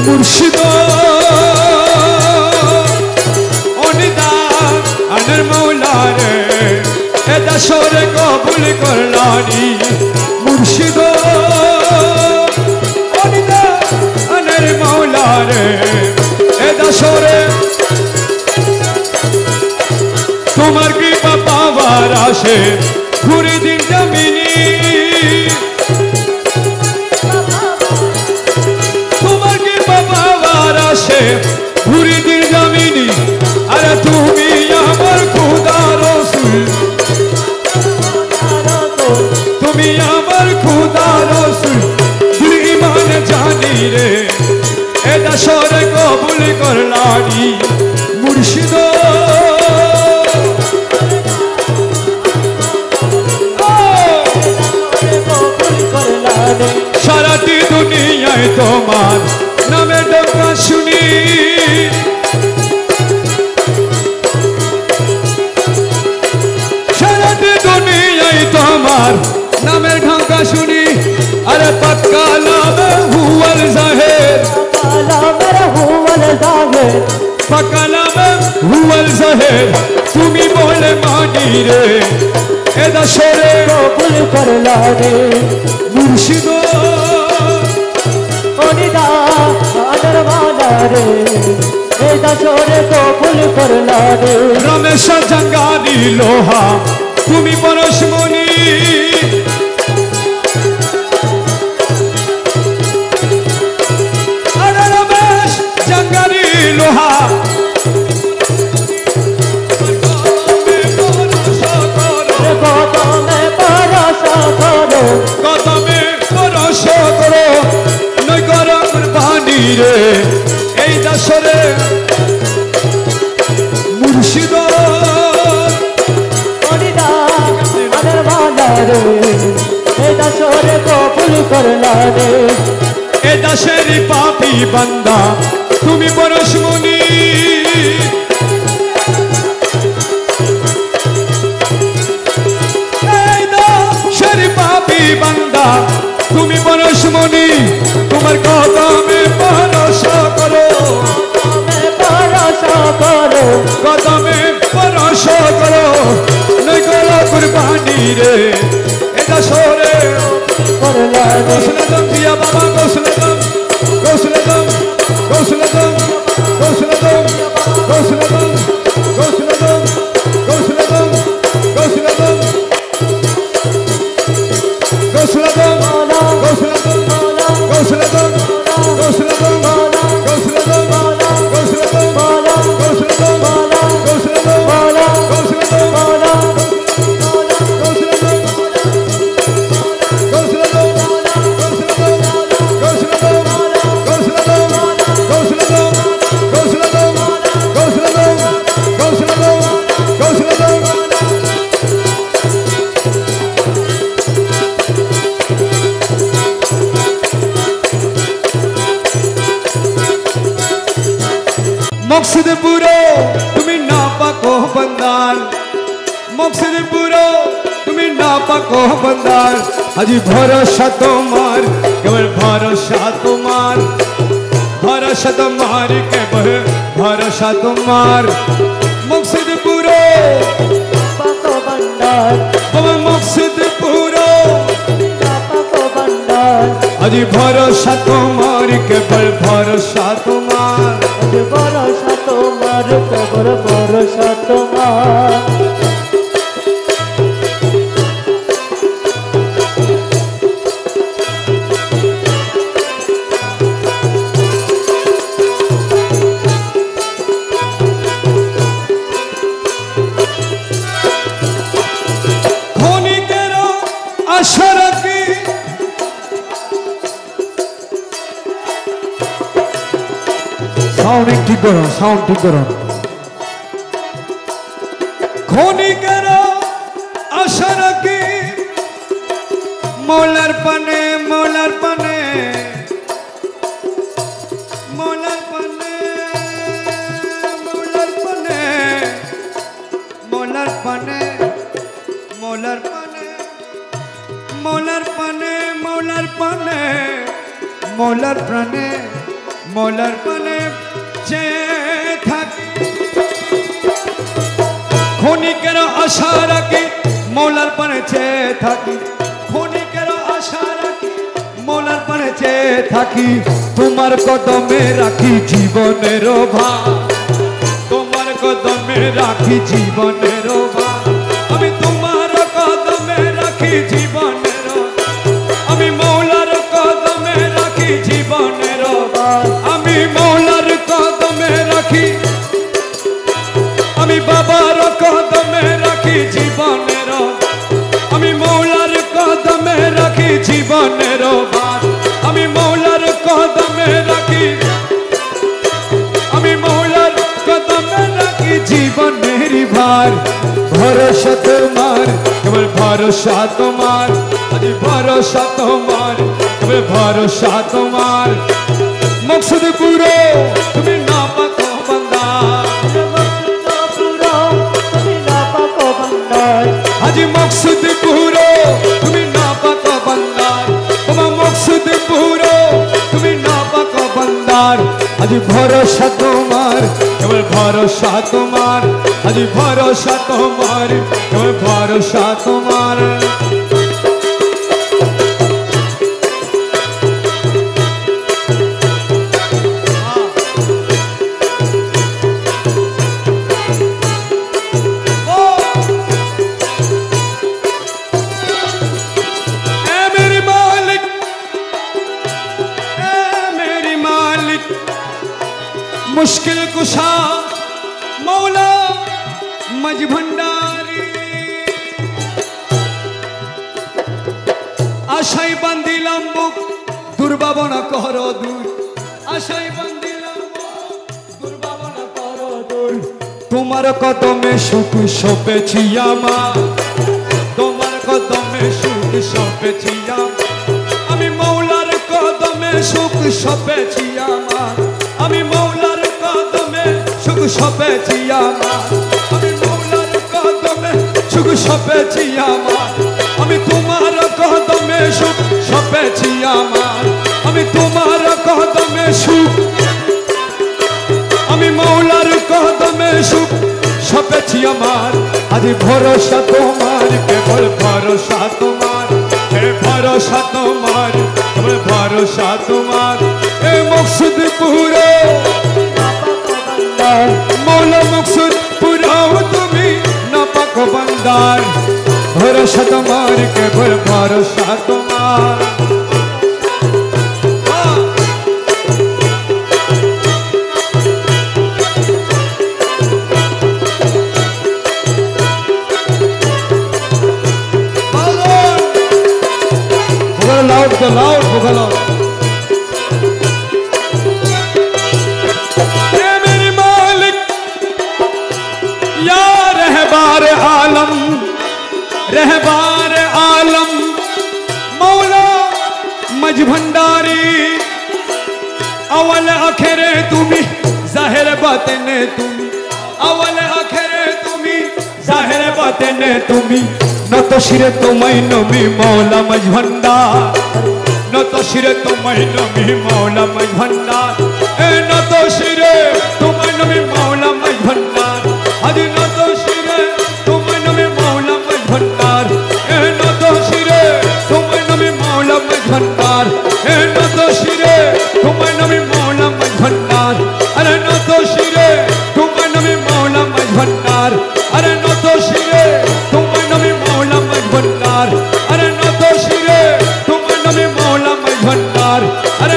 মুর্শিদ অনিদান আনের মৌলারে এ দাসরে কবুল করলানি মুর্শিদ অনিদান আনের মৌলারে এ দাসরে তোমার কৃপা পাওয়ার আসে ঘুরে দিন জমিনি তোমার কৃপা পাওয়ার আসে ঘুরে দিন জমিনি আরে তুমি আমার খুদা রসুল তুমি আমার খুদা রসুল দিল ইমান জানি রে এ দাসরে কবুল করলানি মুর্শিদ সারাটি দুনিয়ায় তোমার নামে ডাকা শুনি সারাটি দুনিয়ায় তোমার নামে ঢাকা শুনি আরে পাক্কা নামে হুয়াল জাহের পাক্কা নামে হুয়াল জাহের তুমি বলে মানি রে এ দাসরে কবুল করলানি মুর্শিদ অনিদান আনের মৌলারে এ দাসরে কবুল করলানি রমেশ জঙ্গারি লোহা তুমি পরশমণি আরে রমেশ জঙ্গারি লোহা কদমে পরশ করো নয় করো কুরবানি রে এই দাসরে মুর্শিদ অনিদান আনের মৌলারে এই দাসরে কবুল করলানি এ দাসের পাপী বান্দা তুমি পরশমণি পাপী বান্দা তুমি পরশমণি তোমার কদমে ভরসা করো কদমে ভরসা করো নয় করো কুরবানি রে এ দাসরে গোসলে দম দিয়া বাবা গোসলে দম গোসলে দম গোসলে দম গোসলে দম গোসলে দম গোসলে দম গোসলে দম গোসলে দম Gosladam, Gosladam, Gosladam, Gosladam, मकसद पूरो तुम्हें ना पाको बंदार मकसद पूरो तुम्हें ना पाको बंदार अजी भरोसा तुम्हार केवल भरोसा तुम्हार केवल भरोसा तुम्हार मकसद पूरो पाको बंदार बाबा मकसद पूरो पाको बंदार अजी भरोसा तुम्हार केवल भरोसा तुम्हार भरोसा तुम्हार केवल भरोसा तुम्हार ক্ষণিকেরও আশা রাখি साउंड ठीक करो साउंड ठीक करो ক্ষণিকেরও আশা রাখি মৌলার পানে মৌলার পানে মৌলার পানে মৌলার পানে মৌলার পানে মৌলার পানে মৌলার পানে মৌলার পানে মৌলার প্রাণে মোলার পানে চেয়ে থাকি ক্ষণিকের আশা রাখি মোলার পানে চেয়ে থাকি ক্ষণিকের আশা রাখি মোলার পানে চেয়ে থাকি তোমার কদমে রাখি জীবনের ভার তোমার কদমে রাখি জীবনের ভার আমি তোমার কদমে রাখি জীবনের আমি মৌলার কদমে রাখি জীবনের ভার আমি মৌলার কদমে রাখি আমি বাবার কদমে রাখি জীবনের আমি মৌলার কদমে রাখি জীবনের ভার আমি মৌলার কদমে রাখি আমি মৌলার কদমে রাখি জীবনের ভার ভরসা তোমার কেবল ভরসা তোমার আজ ভরসা তোমার কেবল ভরসা তোমার মকসুদ পুরো তুমি না পাকো বান্দা আজি মকসুদ পুরো তুমি না পাকো বান্দার তোমার মকসুদ পুরো তুমি না পাকো বান্দার আজি ভরসা তোমার কেবল ভরসা তোমার আজি ভরসা তোমার কেবল ভরসা তোমার मुश्किल कुशा मौला मज भंडारी आशाई बांधिलाम बुक दुर्भावना करो दूर आशाई बांधिलाम बुक दुर्भावना करो दूर তোমার কদমে সুখ সপেছি আমার তোমার কদমে সুখ সপেছি আমি মৌলার কদমে সুখ সপেছি আমার আমি মৌলার কদমে সুখ সপেছি আমার আমি মৌলার কদমে সুখ সপেছি আমার আমি তোমার কদমে সুখ সপেছি আমার আমি তোমার কদমে সুখ আমি মৌলার কদমে সুখ সপেছি আমার আজ ভরসা তোমার কেবল ভরসা তোমার হে ভরসা তোমার কেবল ভরসা তোমার এ মকসুদ পুরো মৌলা মকসুদ পুরো তুমি না পাকো বান্দার ভরসা তোমার কেবল ভরসা তোমার loud bogalo ए मेरे मालिक या रहबार आलम मौला मज भंडारी अवल आखिरे तुम्ही जाहिर बातेने तुम्ही अवल आखिरे तुम्ही जाहिर बातेने तुम्ही নত শিরে তোমায় নবী মৌলা মজ ভান্ডার নত শিরে তোমায় নবী মৌলা মজ ভান্ডার এ নত শিরে তোমায় নবী মৌলা মজ ভান্ডার আজ নত শিরে তোমায় নবী মৌলা মজ ভান্ডার এ নত শিরে তোমায় নবী মৌলা মজ ভান্ডার এ নত শিরে তোমায় নবী মৌলা মজ ভান্ডার আরে নত শিরে তোমায় নবী মৌলা মজ ভান্ডার আরে নত শিরে তোমায় নবী মৌলা মজ ভান্ডার আরে নত শিরে তোমায় নবী মৌলা মজ ভান্ডার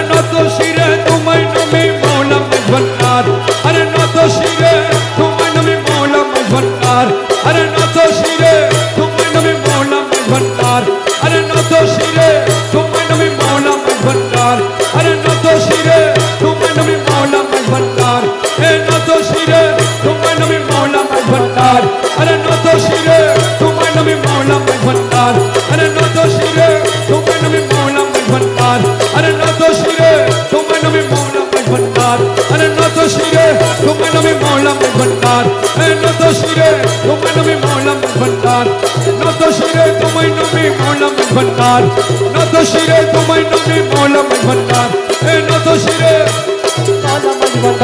আরে নত শিরে তোমায় নবী মৌলা মজ ভান্ডার আরে নত শিরে তোমায় নবী মৌলা মজ ভান্ডার আরে নত শিরে তোমায় নবী মৌলা মজ ভান্ডার আরে নত শিরে তোমায় নবী মৌলা মজ ভান্ডার আরে নত শিরে তোমায় নবী মৌলা মজ ভান্ডার এ নত শিরে তোমায় নবী মৌলা মজ ভান্ডার আরে নত শিরে তোমায় নবী মৌলা মজ ভান্ডার আরে নত শিরে তোমায় নবী মৌলা মজ ভান্ডার আরে নত শিরে তোমায় নবী মৌলা মজ ভান্ডার আরে নত শিরে তোমায় নবী মৌলা মজ ভান্ডার এ নত শিরে তোমায় নবী মৌলা মজ ভান্ডার নত শিরে তোমায় নবী মৌলা মজ ভান্ডার নত শিরে তোমায় নবী মৌলা মজ ভান্ডার এ নত শিরে